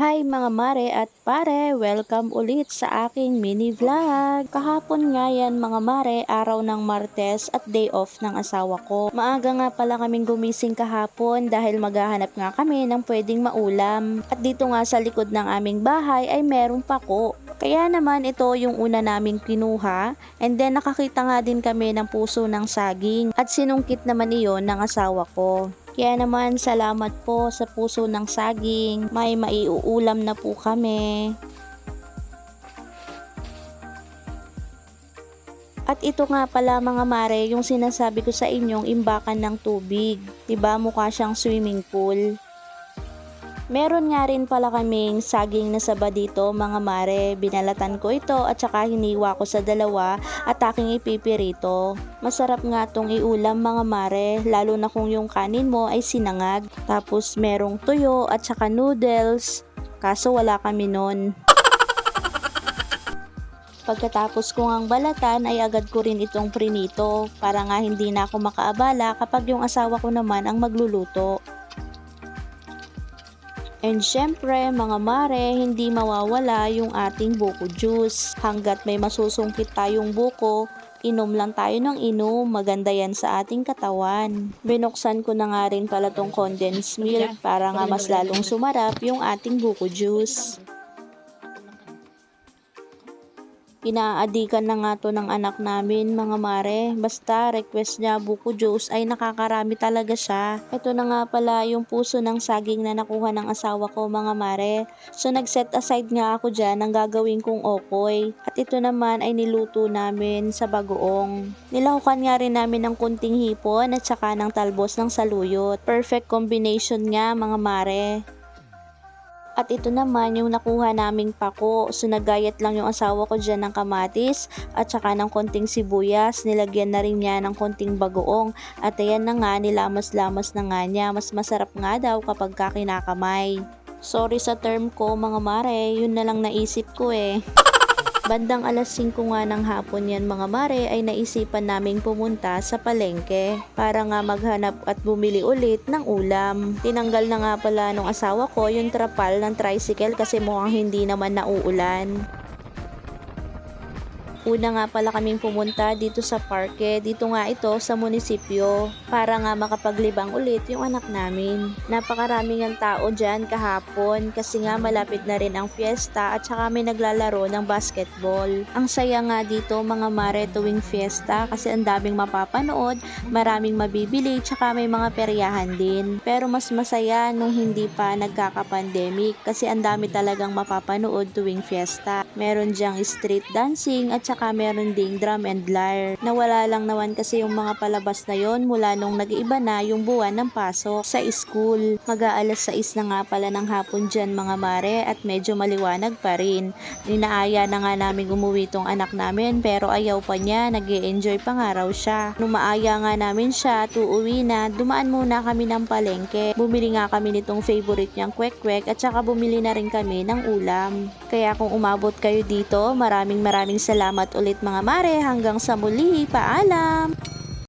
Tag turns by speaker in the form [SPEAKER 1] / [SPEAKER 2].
[SPEAKER 1] Hi mga mare at pare! Welcome ulit sa aking mini vlog. Kahapon nga yan mga mare, araw ng Martes at day off ng asawa ko. Maaga nga pala kaming gumising kahapon dahil maghahanap nga kami ng pwedeng maulam. At dito nga sa likod ng aming bahay ay merong pako. Kaya naman ito yung una naming kinuha, and then nakakita nga din kami ng puso ng saging at sinungkit naman iyon ng asawa ko. Kaya naman salamat po sa puso ng saging, may maiuulam na po kami. At ito nga pala mga mare, yung sinasabi ko sa inyong imbakan ng tubig. Diba mukha siyang swimming pool? Meron nga rin pala kaming saging na saba dito mga mare. Binalatan ko ito at saka hiniwa ko sa dalawa at aking ipipirito. Masarap nga tong iulam mga mare, lalo na kung yung kanin mo ay sinangag. Tapos merong tuyo at saka noodles. Kaso wala kami nun. Pagkatapos ko ngang balatan ay agad ko rin itong prinito para nga hindi na ako makaabala kapag yung asawa ko naman ang magluluto. And syempre mga mare, hindi mawawala yung ating buko juice. Hanggat may masusungkit tayong buko, inom lang tayo ng inom, maganda yan sa ating katawan. Binuksan ko na nga rin pala tong condensed milk para nga mas lalong sumarap yung ating buko juice. Inaadikan na nga to ng anak namin mga mare. Basta request niya buko juice ay nakakarami talaga siya. Ito na nga pala yung puso ng saging na nakuha ng asawa ko mga mare. So nag-set aside nga ako dyan ng gagawin kong okoy. At ito naman ay niluto namin sa bagoong. Nilahukan nga rin namin ng kunting hipon at saka ng talbos ng saluyot. Perfect combination nga mga mare. At ito naman yung nakuha naming pako. So nagayat lang yung asawa ko dyan ng kamatis at saka ng konting sibuyas. Nilagyan na rin niya ng konting bagoong. At ayan na nga, nilamas-lamas na nga niya. Mas masarap nga daw kapag kinakamay. Sorry sa term ko mga mare, yun na lang naisip ko eh. Bandang alas 5 nga ng hapon yan mga mare ay naisipan naming pumunta sa palengke para nga maghanap at bumili ulit ng ulam. Tinanggal na nga pala nung asawa ko yung trapal ng tricycle kasi mukhang hindi naman nauulan. Una nga pala kaming pumunta dito sa parke, dito nga ito sa munisipyo, para nga makapaglibang ulit yung anak namin. Napakaraming ang tao dyan kahapon kasi nga malapit na rin ang fiesta at saka may naglalaro ng basketball. Ang saya nga dito mga mare tuwing fiesta kasi ang daming mapapanood, maraming mabibili, tsaka may mga peryahan din. Pero mas masaya nung hindi pa nagkaka-pandemic kasi ang dami talagang mapapanood tuwing fiesta. Meron dyang street dancing at saka meron ding drum and lyre. Nawala lang naman kasi yung mga palabas na yon mula nung nag-iiba na yung buwan ng pasok sa school. Mag-aalas 6 na nga pala ng hapon dyan mga mare at medyo maliwanag pa rin. Ninaaya na nga namin umuwi tong anak namin pero ayaw pa niya, nag-e-enjoy pa nga raw siya. Nung maaya nga namin siya at uuwi na, dumaan muna kami ng palengke. Bumili nga kami nitong favorite niyang kwek-kwek at saka bumili na rin kami ng ulam. Kaya kung umabot kayo dito, maraming salamat ulit mga mare. Hanggang sa muli, paalam!